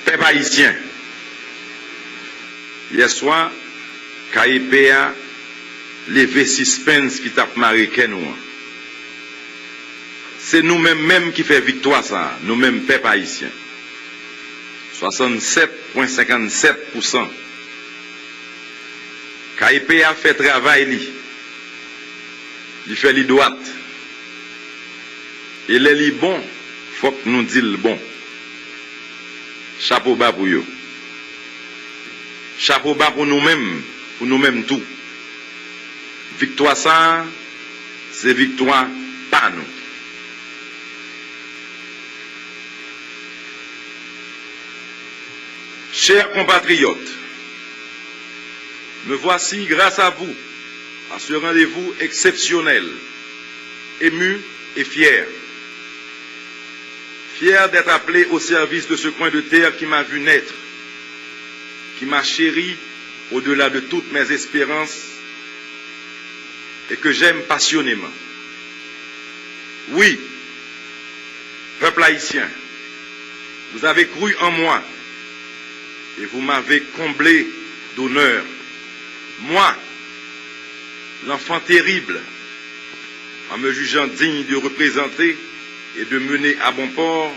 Peuple haïtien, hier soir, KIP a levé suspense qui tape Marocain nous. C'est nous-mêmes qui fait victoire ça, nous-mêmes peuple haïtien. 67,57%. KIP a fait travail, il fait les droites. Et les bons, il faut que nous disions le bon. Chapeau bas pour eux. Chapeau bas pour nous-mêmes tout. Victoire ça, c'est victoire pas nous. Chers compatriotes, me voici grâce à vous à ce rendez-vous exceptionnel, ému et fier. Fier d'être appelé au service de ce coin de terre qui m'a vu naître, qui m'a chéri au-delà de toutes mes espérances et que j'aime passionnément. Oui, peuple haïtien, vous avez cru en moi et vous m'avez comblé d'honneur. Moi, l'enfant terrible, en me jugeant digne de représenter et de mener à bon port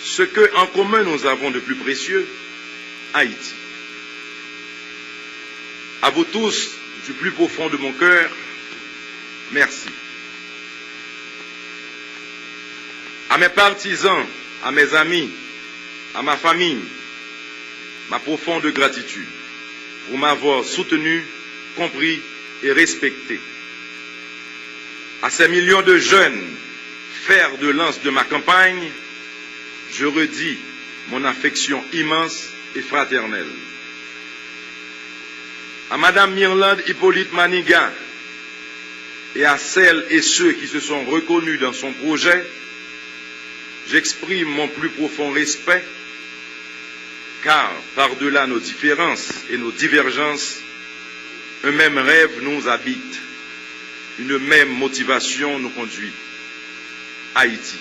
ce que en commun nous avons de plus précieux, Haïti. À vous tous, du plus profond de mon cœur, merci. À mes partisans, à mes amis, à ma famille, ma profonde gratitude pour m'avoir soutenu, compris et respecté. À ces millions de jeunes, fer de lance de ma campagne, je redis mon affection immense et fraternelle. À Madame Myrlande Hippolyte Maniga et à celles et ceux qui se sont reconnus dans son projet, j'exprime mon plus profond respect, car par-delà nos différences et nos divergences, un même rêve nous habite, une même motivation nous conduit. Haïti.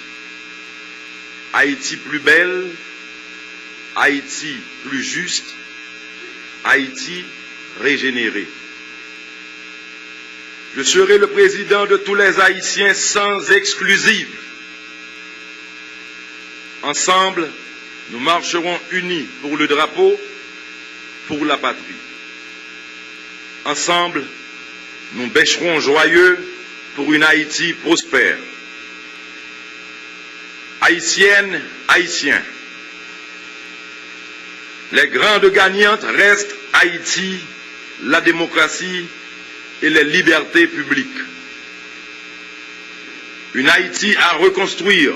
Haïti plus belle, Haïti plus juste, Haïti régénérée. Je serai le président de tous les Haïtiens sans exclusive. Ensemble, nous marcherons unis pour le drapeau, pour la patrie. Ensemble, nous bêcherons joyeux pour une Haïti prospère. Haïtiennes, Haïtiens, les grandes gagnantes restent Haïti, la démocratie et les libertés publiques. Une Haïti à reconstruire,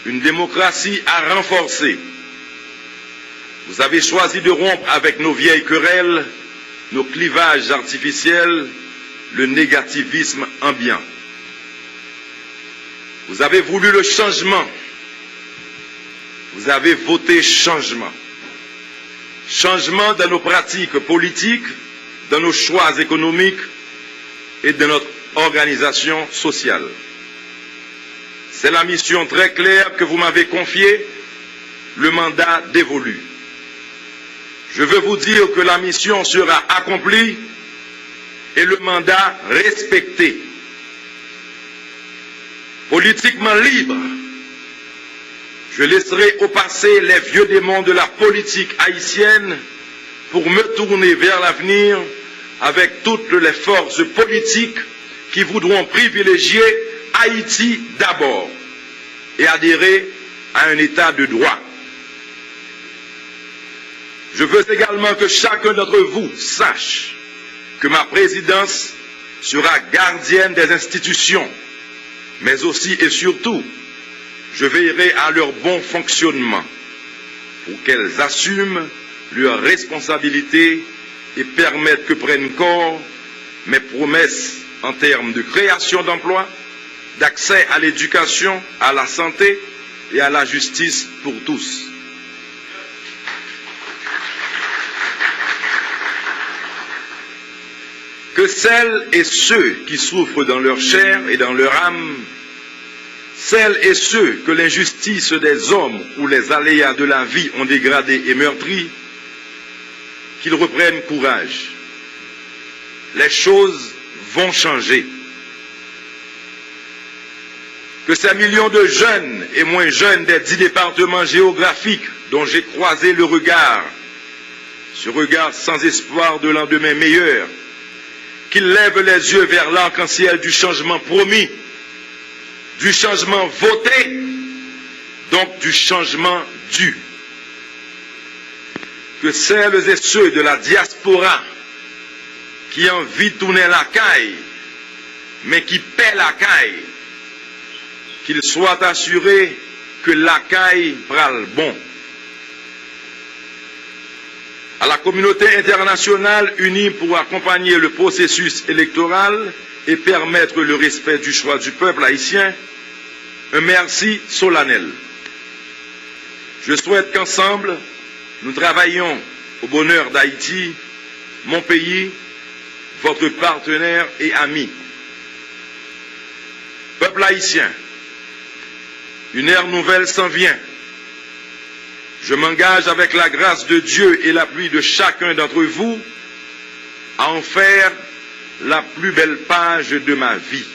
une démocratie à renforcer. Vous avez choisi de rompre avec nos vieilles querelles, nos clivages artificiels, le négativisme ambiant. Vous avez voulu le changement. Vous avez voté changement. Changement dans nos pratiques politiques, dans nos choix économiques et dans notre organisation sociale. C'est la mission très claire que vous m'avez confiée, le mandat dévolu. Je veux vous dire que la mission sera accomplie et le mandat respecté. Politiquement libre, je laisserai au passé les vieux démons de la politique haïtienne pour me tourner vers l'avenir avec toutes les forces politiques qui voudront privilégier Haïti d'abord et adhérer à un état de droit. Je veux également que chacun d'entre vous sache que ma présidence sera gardienne des institutions, mais aussi et surtout, je veillerai à leur bon fonctionnement pour qu'elles assument leurs responsabilités et permettent que prennent corps mes promesses en termes de création d'emplois, d'accès à l'éducation, à la santé et à la justice pour tous. Que celles et ceux qui souffrent dans leur chair et dans leur âme celles et ceux que l'injustice des hommes ou les aléas de la vie ont dégradés et meurtris, qu'ils reprennent courage. Les choses vont changer. Que ces millions de jeunes et moins jeunes des 10 départements géographiques dont j'ai croisé le regard, ce regard sans espoir de lendemain meilleur, qu'ils lèvent les yeux vers l'arc-en-ciel du changement promis, du changement voté, donc du changement dû. Que celles et ceux de la diaspora qui ont envie de tourner la caille, mais qui paient la caille, qu'ils soient assurés que la caille pral bon. À la communauté internationale unie pour accompagner le processus électoral et permettre le respect du choix du peuple haïtien, un merci solennel. Je souhaite qu'ensemble, nous travaillions au bonheur d'Haïti, mon pays, votre partenaire et ami. Peuple haïtien, une ère nouvelle s'en vient. Je m'engage avec la grâce de Dieu et l'appui de chacun d'entre vous à en faire la plus belle page de ma vie.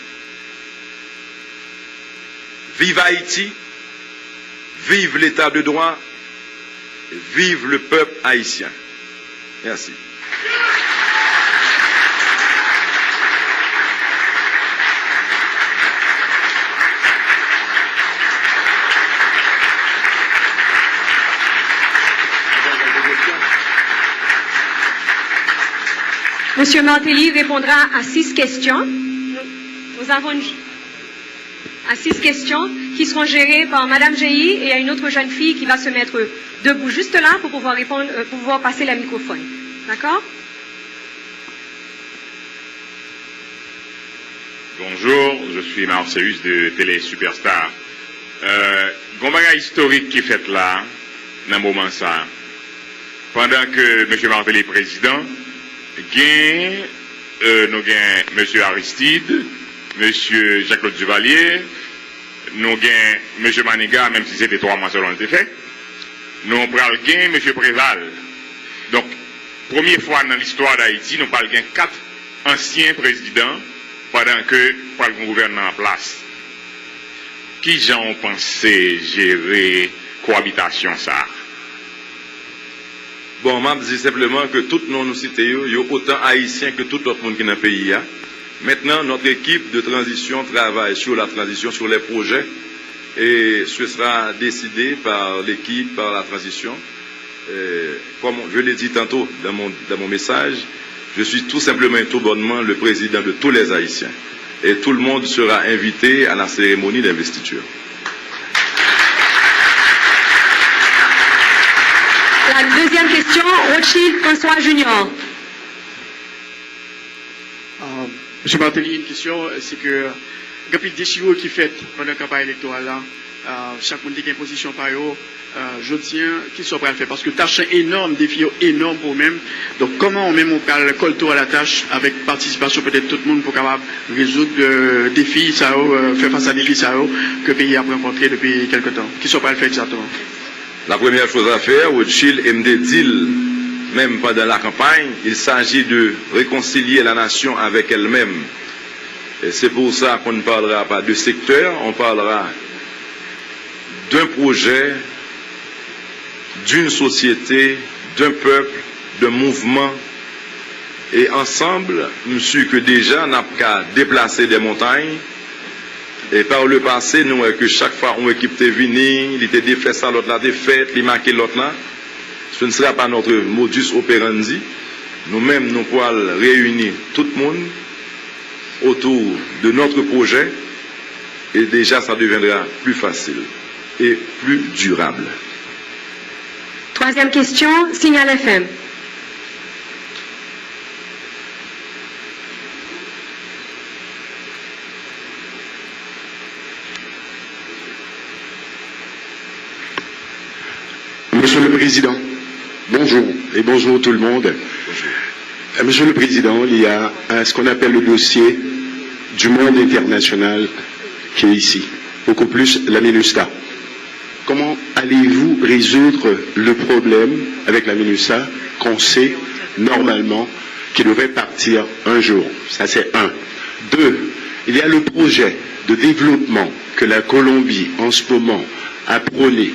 Vive Haïti, vive l'État de droit, vive le peuple haïtien. Merci. Monsieur Martelly répondra à 6 questions. Nous avons à 6 questions qui seront gérées par Madame Géhi et il y a une autre jeune fille qui va se mettre debout juste là pour pouvoir répondre, pour pouvoir passer le microphone. D'accord? Bonjour, je suis Marcellus de Télé Superstar. Gombaga historique qui fait là, dans le moment ça, pendant que M. Martelly est président, nous avons M. Aristide, M. Jacques-Claude Duvalier, nous avons M. Maniga, même si c'était 3 mois selon le fait, nous avons M. Préval. Donc, première fois dans l'histoire d'Haïti, nous avons 4 anciens présidents pendant que le gouvernement en place. Qui gens ont pensé gérer cohabitation ça? Bon, je dis simplement que tout le monde nous cite, il y a autant haïtiens que tout autre monde qui est dans le pays. Maintenant, notre équipe de transition travaille sur la transition, sur les projets, et ce sera décidé par l'équipe, par la transition. Comme je l'ai dit tantôt dans mon message, je suis tout simplement et tout bonnement le président de tous les Haïtiens. Et tout le monde sera invité à la cérémonie d'investiture. La deuxième question, Rothschild François Junior. M. Martelly, une question, c'est que depuis le déchirure qui fait pendant la campagne électorale, chaque monde qui a une position par eux, je tiens qu'ils soient prêts à le faire parce que tâche énorme, défi énorme pour eux-mêmes. Donc comment on peut le coller à la tâche avec participation peut-être tout le monde pour capable résoudre le défi, faire face à des défis que le pays a rencontré depuis quelques temps. Qu'ils soient prêts à le faire exactement. La première chose à faire, Rothschild MD dit, même pendant la campagne, il s'agit de réconcilier la nation avec elle-même. Et c'est pour ça qu'on ne parlera pas de secteur, on parlera d'un projet, d'une société, d'un peuple, d'un mouvement. Et ensemble, nous sommes que déjà, n'a qu'à déplacer des montagnes. Et par le passé, nous voyons que chaque fois on équipe est venu, il était défait ça, l'autre là, défait, il marqué l'autre là. Ce ne sera pas notre modus operandi. Nous-mêmes, nous pourrons réunir tout le monde autour de notre projet et déjà ça deviendra plus facile et plus durable. Troisième question, Signal FM. Monsieur le Président, bonjour et bonjour tout le monde. Bonjour. Monsieur le Président, il y a ce qu'on appelle le dossier du monde international qui est ici. beaucoup plus la MINUSTAH. Comment allez-vous résoudre le problème avec la MINUSTAH qu'on sait normalement qu'il devrait partir un jour? Ça, c'est un. Deux, il y a le projet de développement que la Colombie, en ce moment, a prôné,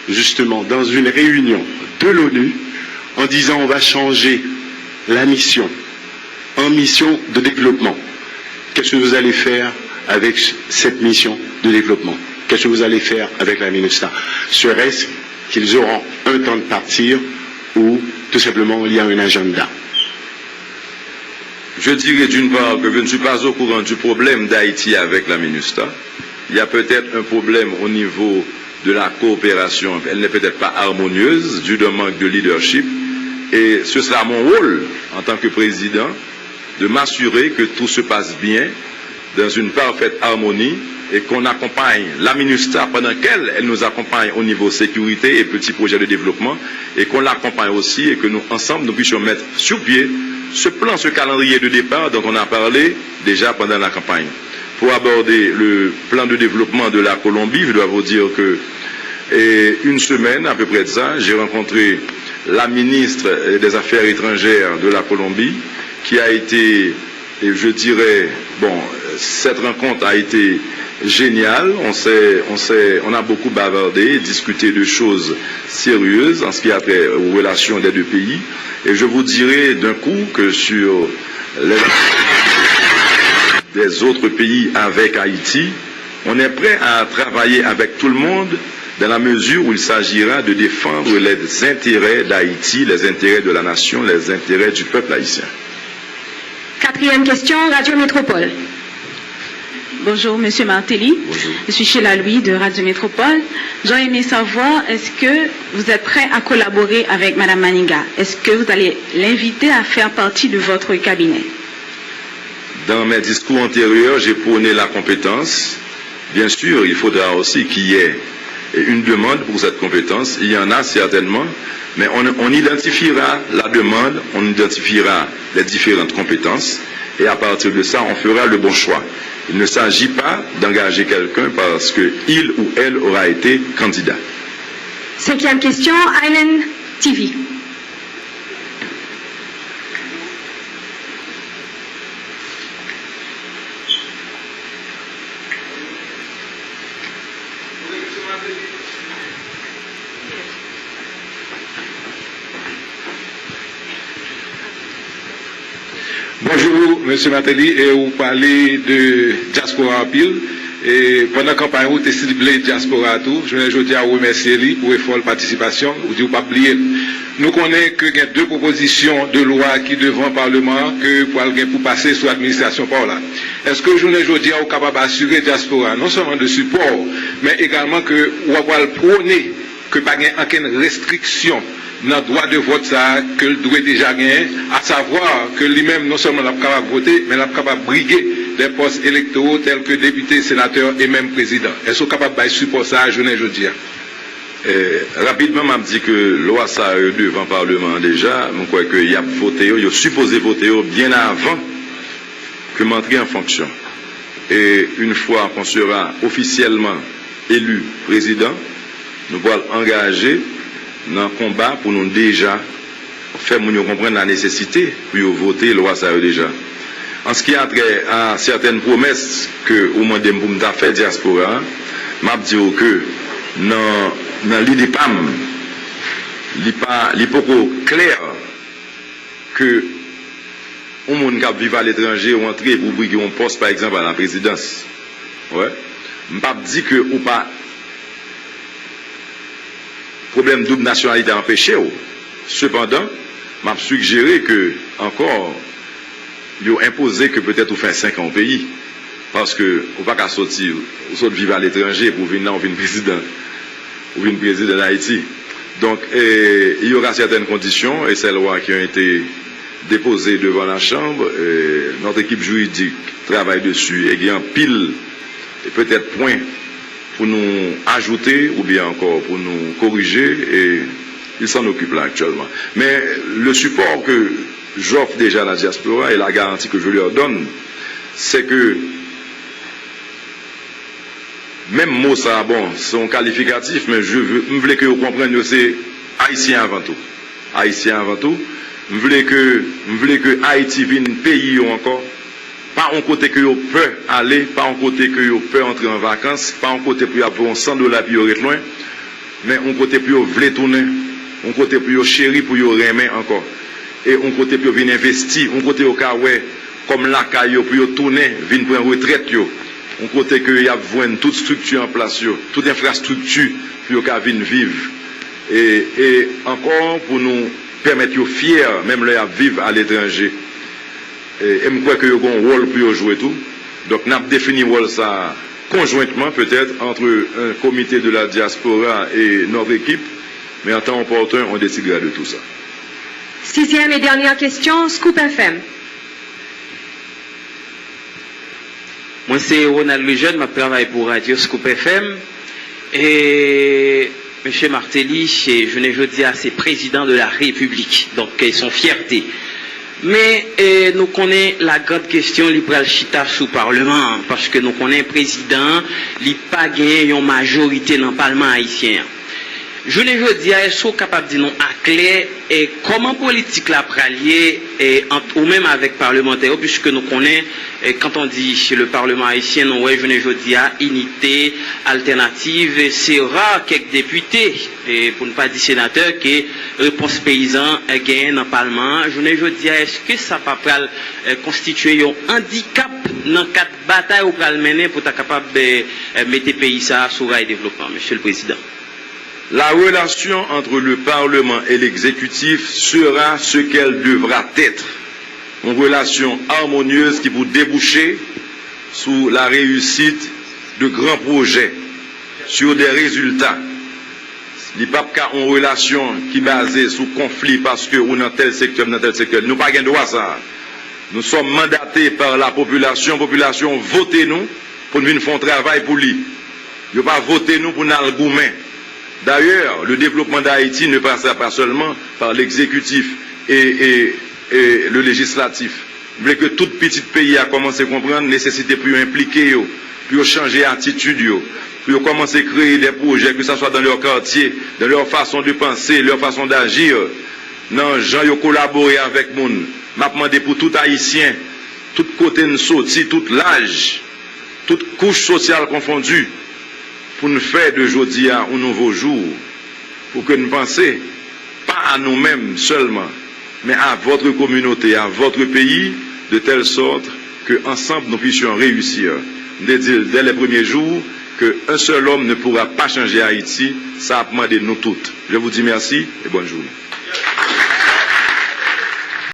justement, dans une réunion de l'ONU, en disant on va changer la mission en mission de développement. Qu'est-ce que vous allez faire avec cette mission de développement? Qu'est-ce que vous allez faire avec la MINUSTAH? Serait-ce qu'ils auront un temps de partir ou tout simplement il y a un agenda? Je dirais d'une part que je ne suis pas au courant du problème d'Haïti avec la MINUSTAH. Il y a peut-être un problème au niveau de la coopération. Elle n'est peut-être pas harmonieuse dû d'un manque de leadership. Et ce sera mon rôle en tant que président de m'assurer que tout se passe bien dans une parfaite harmonie et qu'on accompagne la MINUSTAH pendant qu'elle nous accompagne au niveau sécurité et petits projets de développement et qu'on l'accompagne aussi et que nous, ensemble, nous puissions mettre sur pied ce plan, ce calendrier de départ dont on a parlé déjà pendant la campagne. Pour aborder le plan de développement de la Colombie, je dois vous dire que une semaine à peu près de ça, j'ai rencontré la ministre des Affaires étrangères de la Colombie qui a été, et je dirais, bon, cette rencontre a été géniale. On a beaucoup bavardé, discuté de choses sérieuses en ce qui a trait aux relations des deux pays. Et je vous dirai d'un coup que sur des autres pays avec Haïti, on est prêt à travailler avec tout le monde dans la mesure où il s'agira de défendre les intérêts d'Haïti, les intérêts de la nation, les intérêts du peuple haïtien. Quatrième question, Radio Métropole. Bonjour, Monsieur Martelly. Bonjour. Je suis Sheila Louis de Radio Métropole. J'aurais aimé savoir, est-ce que vous êtes prêt à collaborer avec Madame Maninga? Est-ce que vous allez l'inviter à faire partie de votre cabinet? Dans mes discours antérieurs, j'ai prôné la compétence. Bien sûr, il faudra aussi qu'il y ait une demande pour cette compétence. Il y en a certainement, mais on identifiera la demande, on identifiera les différentes compétences, et à partir de ça, on fera le bon choix. Il ne s'agit pas d'engager quelqu'un parce qu'il ou elle aura été candidat. Cinquième question, Island TV. Bonjour, M. Martelly, et vous parlez de diaspora en pile. Et pendant la campagne, vous avez ciblé diaspora tout. Je voudrais à vous remercier pour l'effort de participation. Vous dites pas oublier. Nous connaissons qu'il y a deux propositions de loi qui devant le Parlement que pour passer sous l'administration par là. Est-ce que je voudrais dire capable d'assurer diaspora, non seulement de support, mais également que vous allez prôner que pas aucune restriction dans le droit de vote ça, que le doit déjà gagner, à savoir que lui-même non seulement n'est pas capable de voter, mais n'est capable de briguer des postes électoraux tels que député, sénateur et même président. Est-ce que vous êtes capable de supporter ça, je ne dis pas. Rapidement, m'a dit que loi ça devant le Parlement déjà, je crois qu'il y a voté, il a supposé voter bien avant que m'entrer en fonction. Et une fois qu'on sera officiellement élu président, nous allons engager dans le combat pour nous déjà faire nous comprendre la nécessité pour voter loi ça déjà. En ce qui a trait à certaines promesses que au moins des pour faire diaspora, m'a dit que dans l'idée PAM, il pas clair que au monde qui vit à l'étranger ou entrer pour briguer un poste par exemple à la présidence. Ouais. M'a dit que ou pas problème double nationalité empêché. Cependant, m'a suggéré que encore ils ont imposé que peut-être on fait 5 ans au pays parce que on pas qu'à sortir ou vivre à l'étranger pour venir président ou venir président d'Haïti. Donc il y aura certaines conditions et ces lois qui ont été déposées devant la Chambre, notre équipe juridique travaille dessus et il y a un pile et peut-être point pour nous ajouter ou bien encore pour nous corriger et il s'en occupe là actuellement. Mais le support que j'offre déjà à la diaspora et la garantie que je leur donne, c'est que même mot ça, bon, c'est un qualificatif, mais je veux que vous compreniez que c'est haïtien avant tout. Haïtien avant tout. Je voulais que Haïti vienne pays encore. Pas un côté que vous peut aller, pas un côté que vous peut entrer en vacances, pas un côté pour avoir $100 pour être loin, mais un côté pour vous voulez tourner, un côté pour vous chérir, pour vous remettre encore. Et un côté pour venir investir, un côté au cas où, comme la caillou, pour vous tourner, venir pour une retraite, un côté que vous avez toute structure en place, toute infrastructure pour vous venir vivre. Et encore pour nous permettre de fiers, même là, vivre à l'étranger. Et je crois que vous avez un rôle pour jouer tout. Donc, nous avons défini rôle ça conjointement, peut-être, entre un comité de la diaspora et notre équipe. Mais en temps opportun, on décidera de tout ça. 6e et dernière question, Scoop FM. Moi, c'est Ronald Lejeune, je travaille pour Radio Scoop FM. Et M. Martelly, je ne veux dire, c'est président de la République. Donc, son fierté. Mais nous connaissons la grande question, l'Ibral Chita sous Parlement, parce que nous connaissons le président, il n'a pas gagné une majorité dans le Parlement haïtien. Je ne veux dire, est-ce qu'on est capable de dire à clair et comment politique la pralier ou même avec parlementaires, puisque nous connaissons, quand on dit chez le Parlement haïtien, nous, je ne veux dire, unité, alternative, c'est rare quelques députés, et pour ne pas dire sénateurs, qui réponse paysan gagnent dans le Parlement. Je ne veux dire, est-ce que ça peut constituer un handicap dans le cadre de bataille ou pour mener pour être capable de mettre le pays ça sur le développement, Monsieur le Président? La relation entre le Parlement et l'exécutif sera ce qu'elle devra être. Une relation harmonieuse qui vous déboucher sur la réussite de grands projets, sur des résultats. Il n'y a pas une relation qui est basée sur conflit parce que ou dans tel secteur, dans tel secteur. Nous n'avons pas de droit à ça. Nous sommes mandatés par la population. La population vote nous pour nous faire un travail pour lui. Il ne pas voter nous pour nous goumer. D'ailleurs, le développement d'Haïti ne passera pas seulement par l'exécutif et le législatif. Je voulais que tout petit pays a commencé à comprendre la nécessité pour impliquer, pour changer d'attitude, pour commencer à créer des projets, que ce soit dans leur quartier, dans leur façon de penser, leur façon d'agir. Non, gens ont collaboré avec nous. Je demandé pour tout Haïtien, tout côté de sortie, tout l'âge, toute couche sociale confondue, pour nous faire de aujourd'hui un nouveau jour, pour que nous pensions pas à nous-mêmes seulement, mais à votre communauté, à votre pays, de telle sorte qu'ensemble nous puissions réussir. Dès les premiers jours, qu'un seul homme ne pourra pas changer Haïti, ça a demandé nous toutes. Je vous dis merci et bonne journée.